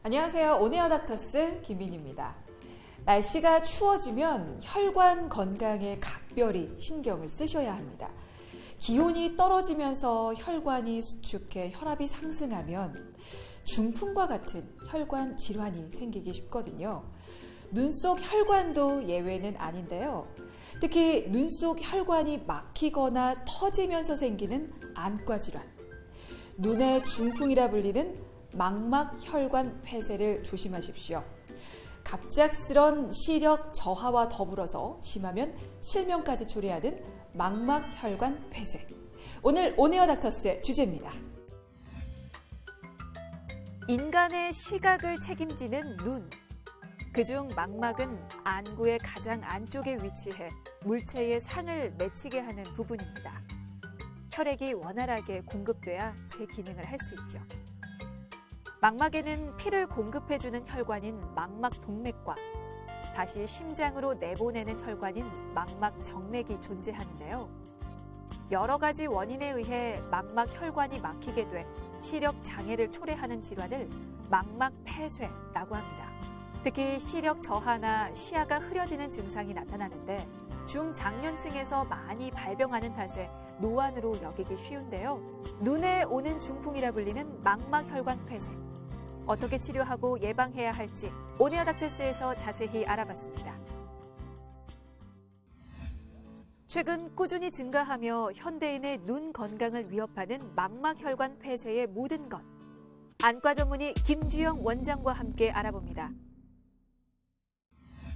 안녕하세요. 온에어 닥터스 김민희입니다. 날씨가 추워지면 혈관 건강에 각별히 신경을 쓰셔야 합니다. 기온이 떨어지면서 혈관이 수축해 혈압이 상승하면 중풍과 같은 혈관 질환이 생기기 쉽거든요. 눈 속 혈관도 예외는 아닌데요. 특히 눈 속 혈관이 막히거나 터지면서 생기는 안과 질환, 눈의 중풍이라 불리는 망막혈관 폐쇄를 조심하십시오. 갑작스런 시력 저하와 더불어서 심하면 실명까지 초래하는 망막혈관 폐쇄. 오늘 온에어 닥터스의 주제입니다. 인간의 시각을 책임지는 눈. 그중 망막은 안구의 가장 안쪽에 위치해 물체의 상을 맺히게 하는 부분입니다. 혈액이 원활하게 공급돼야 제 기능을 할 수 있죠. 망막에는 피를 공급해주는 혈관인 망막동맥과 다시 심장으로 내보내는 혈관인 망막정맥이 존재하는데요. 여러 가지 원인에 의해 망막혈관이 막히게 돼 시력 장애를 초래하는 질환을 망막폐쇄라고 합니다. 특히 시력 저하나 시야가 흐려지는 증상이 나타나는데 중장년층에서 많이 발병하는 탓에 노안으로 여기기 쉬운데요. 눈에 오는 중풍이라 불리는 망막혈관 폐쇄. 어떻게 치료하고 예방해야 할지 온에어 닥터스에서 자세히 알아봤습니다. 최근 꾸준히 증가하며 현대인의 눈 건강을 위협하는 망막혈관 폐쇄의 모든 것. 안과 전문의 김주영 원장과 함께 알아봅니다.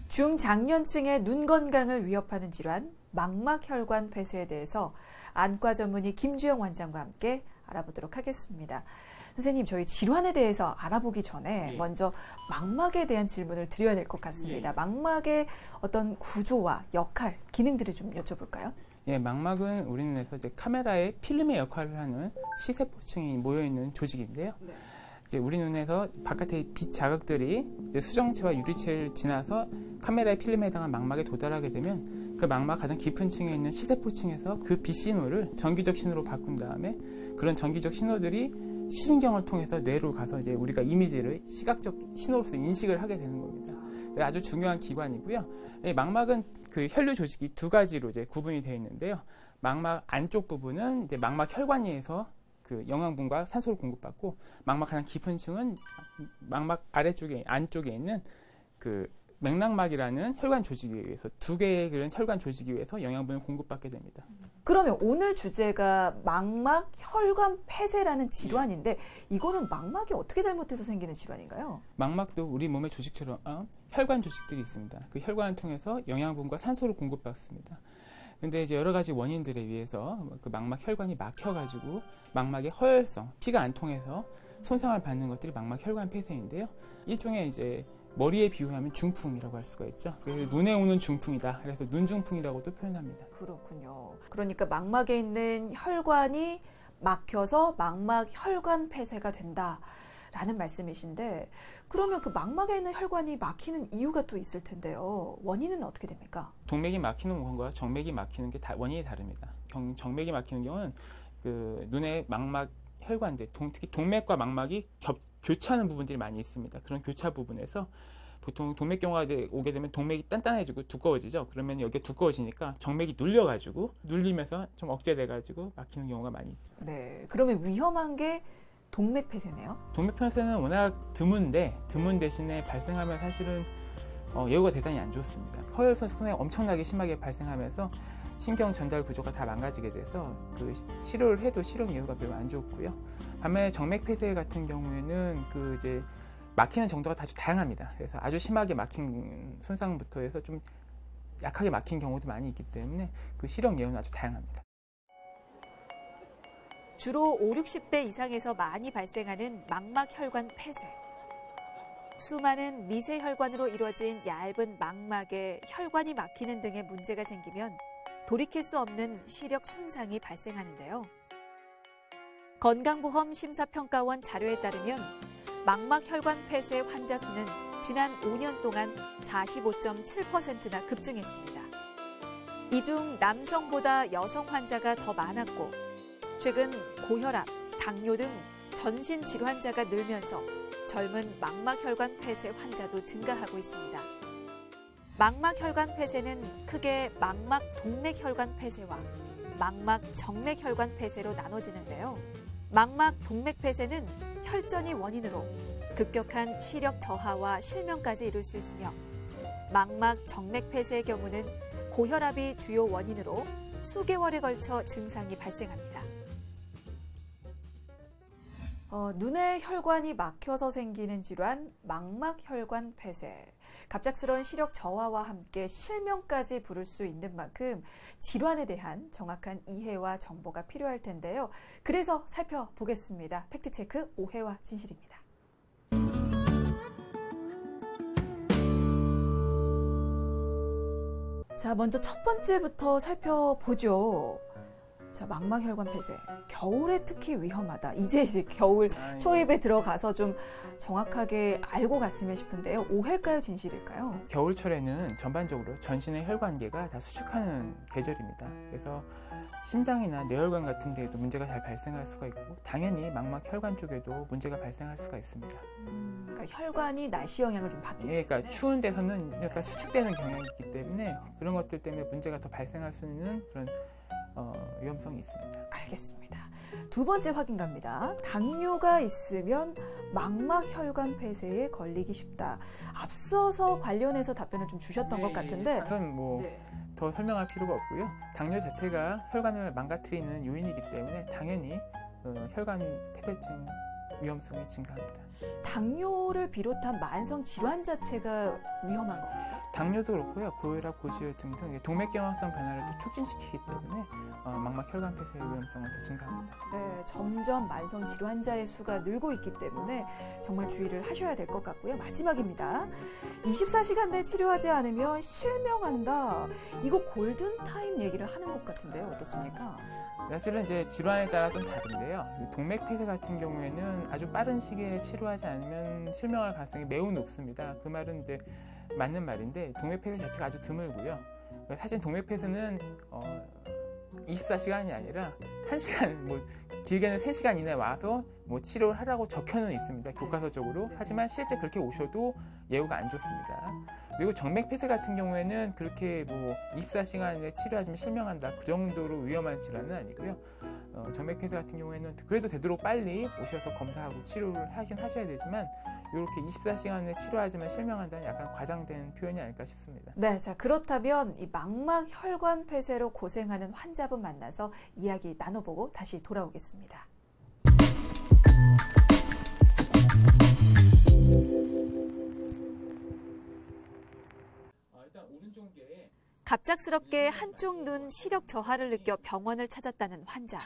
중장년층의 눈 건강을 위협하는 질환, 망막혈관 폐쇄에 대해서 안과 전문의 김주영 원장과 함께 알아보도록 하겠습니다. 선생님, 저희 질환에 대해서 알아보기 전에 먼저 망막에 대한 질문을 드려야 될 것 같습니다. 망막의 어떤 구조와 역할, 기능들을 좀 여쭤볼까요? 예, 망막은 우리 눈에서 이제 카메라의 필름의 역할을 하는 시세포층이 모여있는 조직인데요. 이제 우리 눈에서 바깥의 빛 자극들이 이제 수정체와 유리체를 지나서 카메라의 필름에 해당한 망막에 도달하게 되면 그 망막 가장 깊은 층에 있는 시세포층에서 그 빛 신호를 전기적 신호로 바꾼 다음에 그런 전기적 신호들이 시신경을 통해서 뇌로 가서 이제 우리가 이미지를 시각적 신호로서 인식을 하게 되는 겁니다. 아주 중요한 기관이고요. 이 망막은 그 혈류 조직이 두 가지로 이제 구분이 되어 있는데요. 망막 안쪽 부분은 이제 망막 혈관위에서 그 영양분과 산소를 공급받고 망막 가장 깊은 층은 망막 아래쪽에 안쪽에 있는 그 맥락막이라는 혈관 조직에 의해서 두 개의 그런 혈관 조직에 의해서 영양분을 공급받게 됩니다. 그러면 오늘 주제가 망막혈관 폐쇄라는 질환인데 이거는 망막이 어떻게 잘못돼서 생기는 질환인가요? 망막도 우리 몸의 조직처럼 혈관 조직들이 있습니다. 그 혈관을 통해서 영양분과 산소를 공급받습니다. 근데 이제 여러 가지 원인들에 의해서 그 망막 혈관이 막혀가지고 망막의 허혈성, 피가 안 통해서 손상을 받는 것들이 망막 혈관 폐쇄인데요. 일종의 이제 머리에 비유하면 중풍이라고 할 수가 있죠. 눈에 오는 중풍이다. 그래서 눈중풍이라고도 표현합니다. 그렇군요. 그러니까 망막에 있는 혈관이 막혀서 망막 혈관 폐쇄가 된다라는 말씀이신데 그러면 그 망막에 있는 혈관이 막히는 이유가 또 있을 텐데요. 원인은 어떻게 됩니까? 동맥이 막히는 원과 정맥이 막히는 게 원인이 다릅니다. 정맥이 막히는 경우는 그 눈의 망막 혈관들, 특히 동맥과 망막이 교차하는 부분들이 많이 있습니다. 그런 교차 부분에서 보통 동맥경화가 오게 되면 동맥이 단단해지고 두꺼워지죠. 그러면 여기가 두꺼워지니까 정맥이 눌리면서 좀 억제돼가지고 막히는 경우가 많이 있죠. 네, 그러면 위험한 게 동맥 폐쇄네요? 동맥 폐쇄는 워낙 드문 대신에 발생하면 사실은 예후가 대단히 안 좋습니다. 허혈성 손상이 엄청나게 심하게 발생하면서 신경 전달 구조가 다 망가지게 돼서 그 치료를 해도 실험 예후가 별로 안 좋고요. 반면에 정맥 폐쇄 같은 경우에는 그 이제 막히는 정도가 아주 다양합니다. 그래서 아주 심하게 막힌 손상부터 해서 좀 약하게 막힌 경우도 많이 있기 때문에 그 실험 예후는 아주 다양합니다. 주로 5, 60대 이상에서 많이 발생하는 망막혈관 폐쇄. 수많은 미세혈관으로 이루어진 얇은 망막에 혈관이 막히는 등의 문제가 생기면 돌이킬 수 없는 시력 손상이 발생하는데요. 건강보험 심사평가원 자료에 따르면 망막혈관 폐쇄 환자 수는 지난 5년 동안 45.7%나 급증했습니다. 이 중 남성보다 여성 환자가 더 많았고 최근 고혈압, 당뇨 등 전신 질환자가 늘면서 젊은 망막혈관 폐쇄 환자도 증가하고 있습니다. 망막혈관 폐쇄는 크게 망막 동맥혈관 폐쇄와 망막 정맥혈관 폐쇄로 나눠지는데요. 망막 동맥 폐쇄는 혈전이 원인으로 급격한 시력 저하와 실명까지 이룰 수 있으며 망막 정맥 폐쇄의 경우는 고혈압이 주요 원인으로 수개월에 걸쳐 증상이 발생합니다. 눈의 혈관이 막혀서 생기는 질환, 망막혈관 폐쇄. 갑작스러운 시력 저하와 함께 실명까지 부를 수 있는 만큼 질환에 대한 정확한 이해와 정보가 필요할 텐데요. 그래서 살펴보겠습니다. 팩트체크 오해와 진실입니다. 자, 먼저 첫 번째부터 살펴보죠. 자, 망막혈관 폐쇄. 겨울에 특히 위험하다. 이제 겨울 초입에 들어가서 좀 정확하게 알고 갔으면 싶은데요. 오해일까요? 진실일까요? 겨울철에는 전반적으로 전신의 혈관계가 다 수축하는 계절입니다. 그래서 심장이나 뇌혈관 같은 데에도 문제가 잘 발생할 수가 있고 당연히 망막혈관 쪽에도 문제가 발생할 수가 있습니다. 그러니까 혈관이 날씨 영향을 좀 받기 때문에. 그러니까 추운 데서는 약간 수축되는 경향이 있기 때문에 그런 것들 때문에 문제가 더 발생할 수 있는 그런 위험성이 있습니다. 알겠습니다. 두 번째 확인 갑니다. 당뇨가 있으면 망막혈관 폐쇄에 걸리기 쉽다. 앞서서 관련해서 답변을 좀 주셨던 것 같은데. 그건 뭐 더 설명할 필요가 없고요. 당뇨 자체가 혈관을 망가뜨리는 요인이기 때문에 당연히 혈관 폐쇄증 위험성이 증가합니다. 당뇨를 비롯한 만성 질환 자체가 위험한 겁니까? 당뇨도 그렇고요. 고혈압, 고지혈증 등 동맥경화성 변화를 또 촉진시키기 때문에 망막혈관 폐쇄 위험성은 더 증가합니다. 네, 점점 만성 질환자의 수가 늘고 있기 때문에 정말 주의를 하셔야 될 것 같고요. 마지막입니다. 24시간 내 치료하지 않으면 실명한다. 이거 골든타임 얘기를 하는 것 같은데요. 어떻습니까? 사실은 이제 질환에 따라 좀 다른데요. 동맥 폐쇄 같은 경우에는 아주 빠른 시기에 치료하지 않으면 실명할 가능성이 매우 높습니다. 그 말은 이제 맞는 말인데 동맥 폐쇄 자체가 아주 드물고요. 사실 동맥 폐쇄는 24시간이 아니라 1시간, 뭐 길게는 3시간 이내에 와서 뭐 치료를 하라고 적혀는 있습니다. 교과서적으로. 하지만 실제 그렇게 오셔도 예후가 안 좋습니다. 그리고 정맥 폐쇄 같은 경우에는 그렇게 뭐 24시간 이내 치료하시면 실명한다. 그 정도로 위험한 질환은 아니고요. 정맥 폐쇄 같은 경우에는 그래도 되도록 빨리 오셔서 검사하고 치료를 하긴 하셔야 되지만 이렇게 24시간 내에 치료하지만 실명한다는 약간 과장된 표현이 아닐까 싶습니다. 네, 자 그렇다면 이 망막혈관 폐쇄로 고생하는 환자분 만나서 이야기 나눠보고 다시 돌아오겠습니다. 일단 오른쪽에 갑작스럽게 한쪽 눈 시력 저하를 느껴 병원을 찾았다는 환자.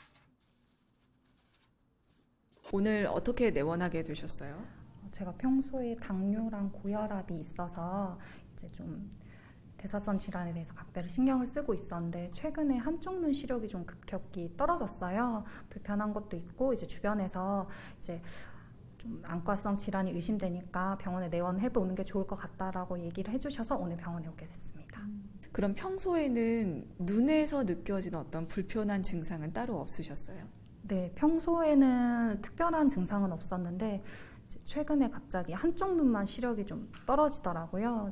오늘 어떻게 내원하게 되셨어요? 제가 평소에 당뇨랑 고혈압이 있어서 이제 좀 대사선 질환에 대해서 각별히 신경을 쓰고 있었는데 최근에 한쪽 눈 시력이 좀 급격히 떨어졌어요. 불편한 것도 있고 이제 주변에서 이제 좀 안과성 질환이 의심되니까 병원에 내원해 보는 게 좋을 것 같다라고 얘기를 해주셔서 오늘 병원에 오게 됐습니다. 그럼 평소에는 눈에서 느껴지는 어떤 불편한 증상은 따로 없으셨어요? 네, 평소에는 특별한 증상은 없었는데 최근에 갑자기 한쪽 눈만 시력이 좀 떨어지더라고요.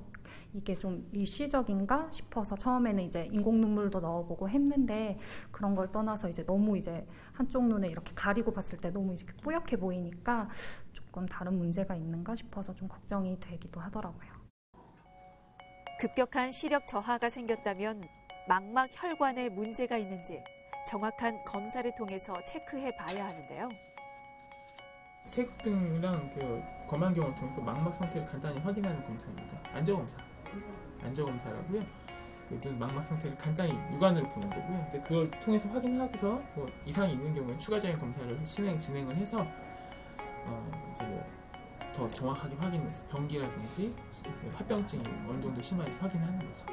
이게 좀 일시적인가 싶어서 처음에는 이제 인공 눈물도 넣어보고 했는데 그런 걸 떠나서 이제 너무 이제 한쪽 눈에 이렇게 가리고 봤을 때 너무 이렇게 뿌옇게 보이니까 조금 다른 문제가 있는가 싶어서 좀 걱정이 되기도 하더라고요. 급격한 시력 저하가 생겼다면 망막 혈관에 문제가 있는지 정확한 검사를 통해서 체크해 봐야 하는데요. 세극등이랑 그 검안경을 통해서 망막 상태를 간단히 확인하는 검사입니다. 안저검사라고요. 눈 망막 상태를 간단히 육안으로 보는 거고요. 이제 그걸 통해서 확인하고서 뭐 이상이 있는 경우에 추가적인 검사를 진행을 해서 이제 뭐 더 정확하게 확인해서 변기라든지 합병증이 어느 정도 심한지 확인하는 거죠.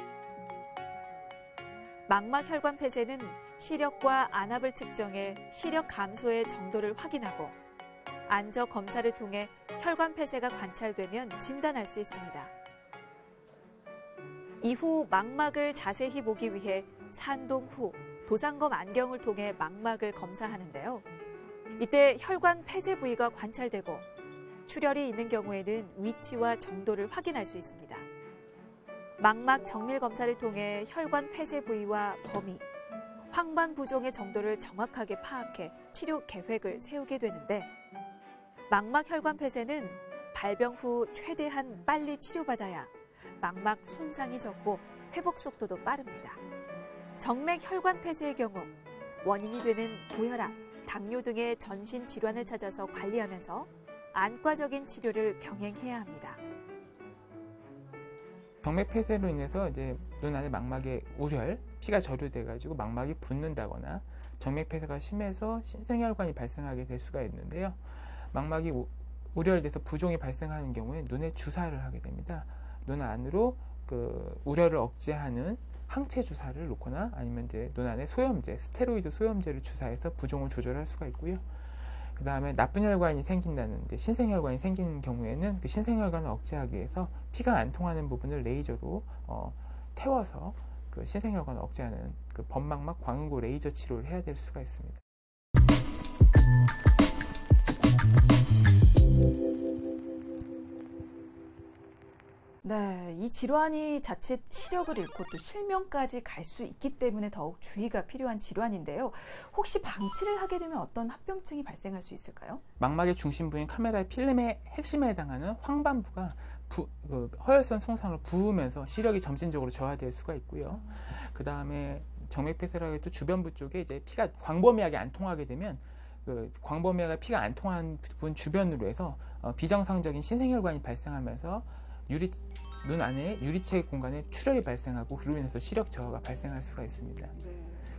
망막 혈관 폐쇄는 시력과 안압을 측정해 시력 감소의 정도를 확인하고 안저 검사를 통해 혈관 폐쇄가 관찰되면 진단할 수 있습니다. 이후 망막을 자세히 보기 위해 산동 후 도상검 안경을 통해 망막을 검사하는데요. 이때 혈관 폐쇄 부위가 관찰되고 출혈이 있는 경우에는 위치와 정도를 확인할 수 있습니다. 망막 정밀 검사를 통해 혈관 폐쇄 부위와 범위, 황반 부종의 정도를 정확하게 파악해 치료 계획을 세우게 되는데, 망막 혈관 폐쇄는 발병 후 최대한 빨리 치료받아야 망막 손상이 적고 회복 속도도 빠릅니다. 정맥 혈관 폐쇄의 경우 원인이 되는 고혈압, 당뇨 등의 전신 질환을 찾아서 관리하면서 안과적인 치료를 병행해야 합니다. 정맥 폐쇄로 인해서 이제 눈 안에 망막에 우열, 피가 저류돼가지고 망막이 붓는다거나 정맥 폐쇄가 심해서 신생혈관이 발생하게 될 수가 있는데요. 망막이 우열돼서 부종이 발생하는 경우에 눈에 주사를 하게 됩니다. 눈 안으로 그 우열을 억제하는 항체 주사를 놓거나 아니면 이제 눈 안에 소염제, 스테로이드 소염제를 주사해서 부종을 조절할 수가 있고요. 그 다음에 나쁜 혈관이 생긴다는 이제 신생혈관이 생기는 경우에는 그 신생혈관을 억제하기 위해서 피가 안 통하는 부분을 레이저로 태워서 그 신생혈관을 억제하는 그 범망막 광응고 레이저 치료를 해야 될 수가 있습니다. 네, 이 질환이 자칫 시력을 잃고 또 실명까지 갈 수 있기 때문에 더욱 주의가 필요한 질환인데요. 혹시 방치를 하게 되면 어떤 합병증이 발생할 수 있을까요? 망막의 중심부인 카메라의 필름의 핵심에 해당하는 황반부가 허혈선 손상으로 부으면서 시력이 점진적으로 저하될 수가 있고요. 그 다음에 정맥 폐쇄라고 해도 주변부 쪽에 이제 피가 광범위하게 안 통하게 되면 그 광범위하게 피가 안 통한 부분 주변으로 해서 비정상적인 신생혈관이 발생하면서 눈 안에 유리체 공간에 출혈이 발생하고 그로 인해서 시력 저하가 발생할 수가 있습니다.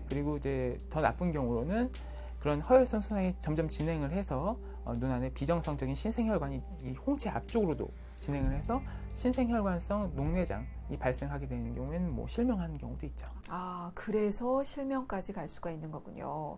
그리고 이제 더 나쁜 경우로는 그런 허혈선 손상이 점점 진행을 해서 눈 안에 비정상적인 신생혈관이 이 홍채 앞쪽으로도 진행을 해서 신생혈관성 녹내장이 발생하게 되는 경우에는 뭐 실명하는 경우도 있죠. 아, 그래서 실명까지 갈 수가 있는 거군요.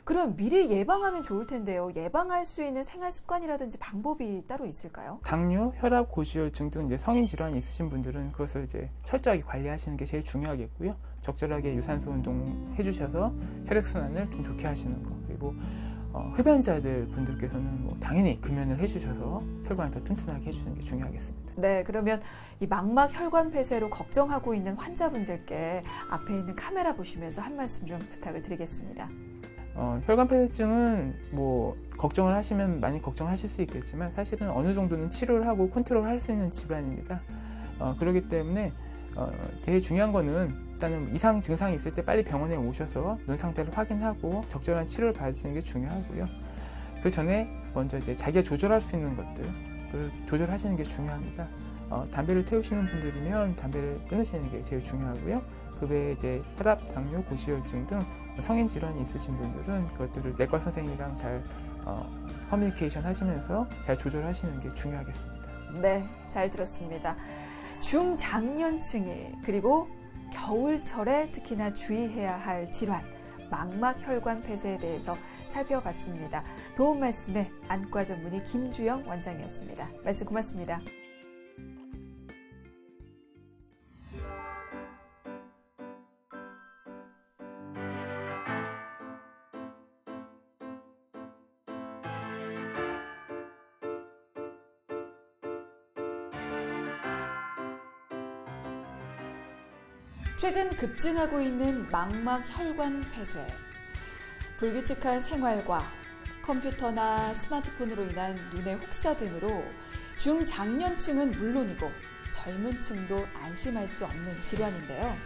그럼 미리 예방하면 좋을 텐데요. 예방할 수 있는 생활 습관이라든지 방법이 따로 있을까요? 당뇨, 혈압, 고지혈증 등 이제 성인 질환이 있으신 분들은 그것을 이제 철저하게 관리하시는 게 제일 중요하겠고요. 적절하게 유산소 운동 해주셔서 혈액순환을 좀 좋게 하시는 거, 그리고 흡연자들 분들께서는 뭐 당연히 금연을 해주셔서 혈관을 더 튼튼하게 해주는 게 중요하겠습니다. 네, 그러면 이 망막 혈관 폐쇄로 걱정하고 있는 환자분들께 앞에 있는 카메라 보시면서 한 말씀 좀 부탁을 드리겠습니다. 혈관 폐쇄증은 뭐 걱정을 하시면 많이 걱정하실 수 있겠지만 사실은 어느 정도는 치료를 하고 컨트롤할 수 있는 질환입니다. 그렇기 때문에 제일 중요한 거는 일단은 이상 증상이 있을 때 빨리 병원에 오셔서 눈 상태를 확인하고 적절한 치료를 받으시는 게 중요하고요. 그 전에 먼저 이제 자기가 조절할 수 있는 것들을 조절하시는 게 중요합니다. 담배를 태우시는 분들이면 담배를 끊으시는 게 제일 중요하고요. 그 외에 이제 혈압, 당뇨, 고지혈증 등 성인 질환이 있으신 분들은 그것들을 내과 선생님이랑 잘 커뮤니케이션 하시면서 잘 조절하시는 게 중요하겠습니다. 네, 잘 들었습니다. 중장년층이 그리고 겨울철에 특히나 주의해야 할 질환, 망막 혈관 폐쇄에 대해서 살펴봤습니다. 도움 말씀에 안과 전문의 김주영 원장이었습니다. 말씀 고맙습니다. 최근 급증하고 있는 망막 혈관 폐쇄. 불규칙한 생활과 컴퓨터나 스마트폰으로 인한 눈의 혹사 등으로 중장년층은 물론이고 젊은 층도 안심할 수 없는 질환인데요.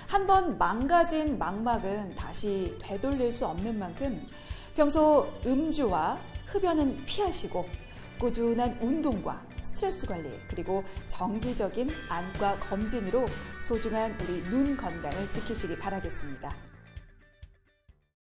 한번 망가진 망막은 다시 되돌릴 수 없는 만큼 평소 음주와 흡연은 피하시고 꾸준한 운동과 스트레스 관리 그리고 정기적인 안과 검진으로 소중한 우리 눈 건강을 지키시기 바라겠습니다.